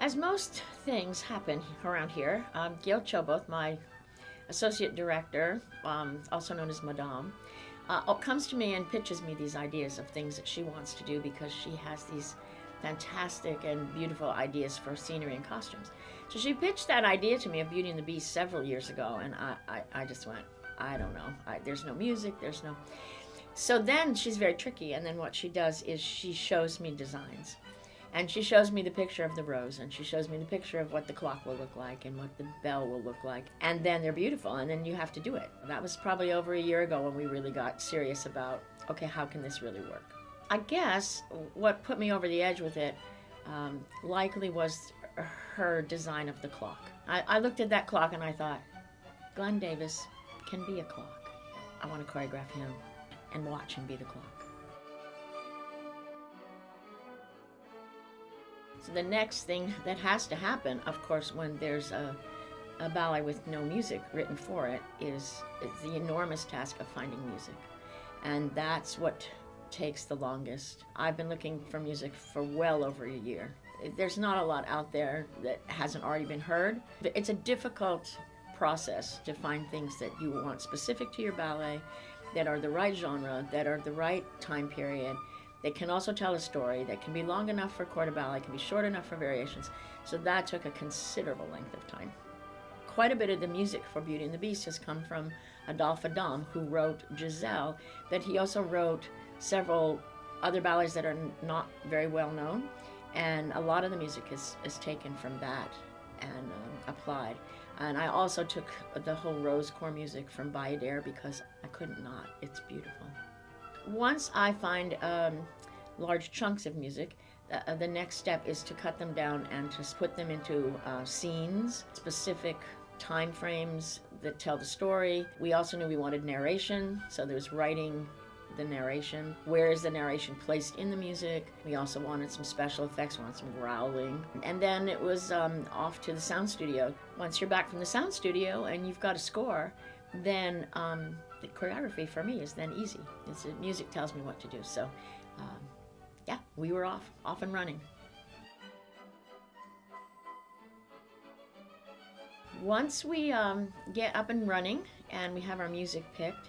As most things happen around here, Gail Choboth, my associate director, also known as Madame, comes to me and pitches me these ideas of things that she wants to do because she has these fantastic and beautiful ideas for scenery and costumes. So she pitched that idea to me of Beauty and the Beast several years ago, and I just went, I don't know. There's no music, there's no... So then she's very tricky, and then what she does is she shows me designs. And she shows me the picture of the rose, and she shows me the picture of what the clock will look like and what the bell will look like. And then they're beautiful, and then you have to do it. That was probably over a year ago when we really got serious about, okay, how can this really work? I guess what put me over the edge with it likely was her design of the clock. I looked at that clock and I thought, Glenn Davis can be a clock. I want to choreograph him and watch him be the clock. So the next thing that has to happen, of course, when there's a ballet with no music written for it, is the enormous task of finding music. And that's what takes the longest. I've been looking for music for well over a year. There's not a lot out there that hasn't already been heard. It's a difficult process to find things that you want specific to your ballet, that are the right genre, that are the right time period, that can also tell a story, that can be long enough for corps de ballet, can be short enough for variations. So that took a considerable length of time. Quite a bit of the music for Beauty and the Beast has come from Adolphe Adam, who wrote Giselle, but he also wrote several other ballets that are not very well known, and a lot of the music is taken from that and applied. And I also took the whole Rose Corps music from Bayadere because I couldn't not. It's beautiful. Once I find large chunks of music, the next step is to cut them down and to put them into scenes, specific time frames that tell the story. We also knew we wanted narration, so there's writing the narration. Where is the narration placed in the music? We also wanted some special effects, we wanted some growling. And then it was off to the sound studio. Once you're back from the sound studio and you've got a score, then the choreography for me is then easy. The music tells me what to do. So yeah, we were off and running. Once we get up and running and we have our music picked,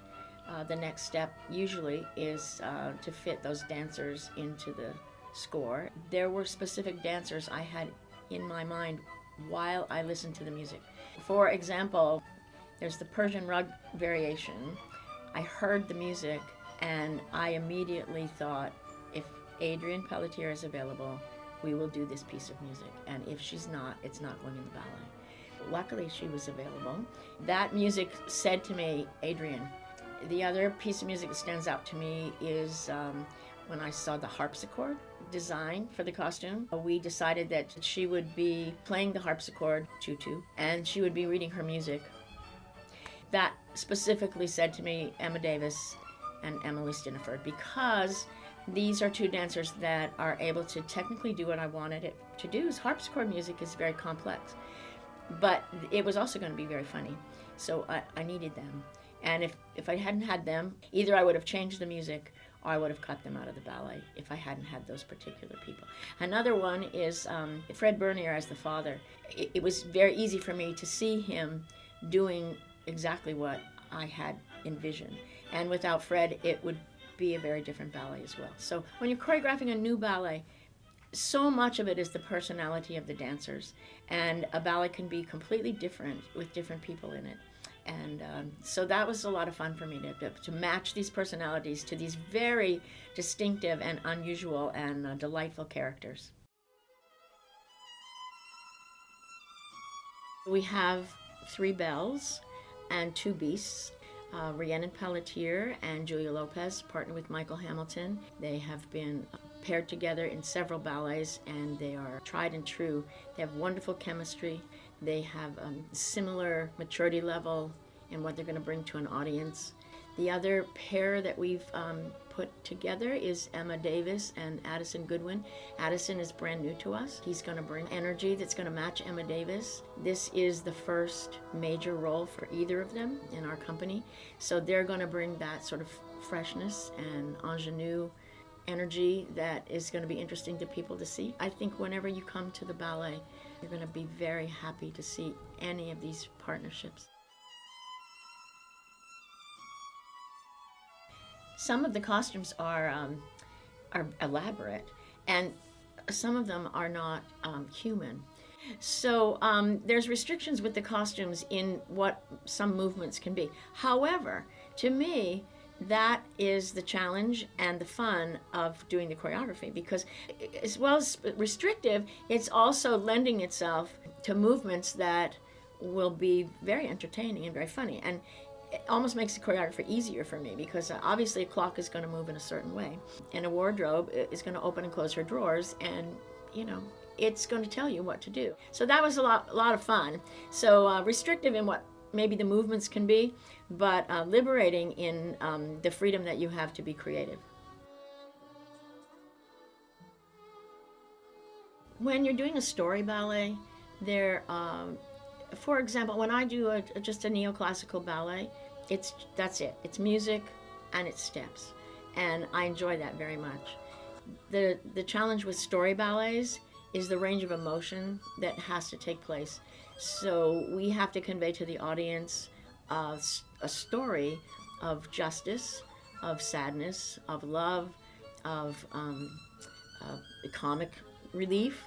the next step usually is to fit those dancers into the score. There were specific dancers I had in my mind while I listened to the music. For example, there's the Persian rug variation. I heard the music and I immediately thought, if Adrienne Pelletier is available, we will do this piece of music. And if she's not, it's not going in the ballet. Luckily, she was available. That music said to me, Adrienne. The other piece of music that stands out to me is when I saw the harpsichord design for the costume. We decided that she would be playing the harpsichord, tutu, and she would be reading her music. That specifically said to me, Emma Davis and Emily Stiniford, because these are two dancers that are able to technically do what I wanted it to do. Harpsichord music is very complex, but it was also going to be very funny. So I needed them. And if I hadn't had them, either I would have changed the music or I would have cut them out of the ballet if I hadn't had those particular people. Another one is Fred Bernier as the father. It was very easy for me to see him doing exactly what I had envisioned. And without Fred, it would be a very different ballet as well. So when you're choreographing a new ballet, so much of it is the personality of the dancers. And a ballet can be completely different with different people in it. And so that was a lot of fun for me to match these personalities to these very distinctive and unusual and delightful characters. We have 3 belles and 2 beasts. Rhiannon Pelletier and Julia Lopez partnered with Michael Hamilton. They have been paired together in several ballets and they are tried and true. They have wonderful chemistry. They have similar maturity level in what they're going to bring to an audience. The other pair that we've put together is Emma Davis and Addison Goodwin. Addison is brand new to us. He's going to bring energy that's going to match Emma Davis. This is the first major role for either of them in our company. So they're going to bring that sort of freshness and ingenue energy that is going to be interesting to people to see. I think whenever you come to the ballet, you're going to be very happy to see any of these partnerships. Some of the costumes are elaborate, and some of them are not human. So there's restrictions with the costumes in what some movements can be. However, to me, that is the challenge and the fun of doing the choreography, because as well as restrictive, it's also lending itself to movements that will be very entertaining and very funny. And it almost makes the choreographer easier for me, because obviously a clock is going to move in a certain way, and a wardrobe is going to open and close her drawers, and it's going to tell you what to do. So that was a lot of fun. So restrictive in what maybe the movements can be, but liberating in the freedom that you have to be creative. When you're doing a story ballet, for example, when I do just a neoclassical ballet, that's it. It's music and it's steps, and I enjoy that very much. The challenge with story ballets is the range of emotion that has to take place. So we have to convey to the audience a story of justice, of sadness, of love, of comic relief.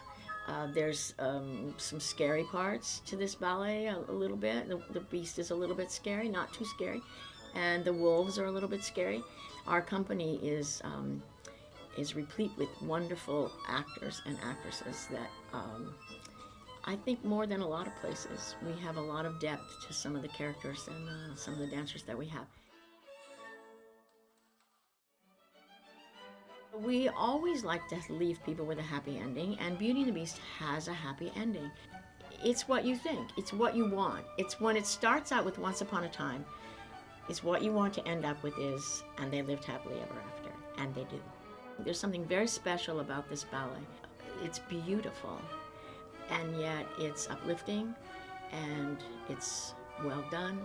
There's some scary parts to this ballet, a little bit. The beast is a little bit scary, not too scary, and the wolves are a little bit scary. Our company is replete with wonderful actors and actresses that I think more than a lot of places. We have a lot of depth to some of the characters and some of the dancers that we have. We always like to leave people with a happy ending, and Beauty and the Beast has a happy ending. It's what you think. It's what you want. It's when it starts out with Once Upon a Time, it's what you want to end up with is, and they lived happily ever after, and they do. There's something very special about this ballet. It's beautiful, and yet it's uplifting, and it's well done.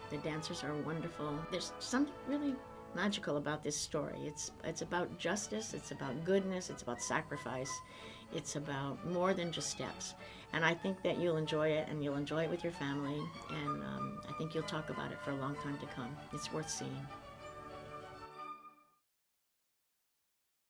The dancers are wonderful. There's something really magical about this story. It's about justice, it's about goodness, it's about sacrifice. It's about more than just steps. And I think that you'll enjoy it, and you'll enjoy it with your family, and I think you'll talk about it for a long time to come. It's worth seeing.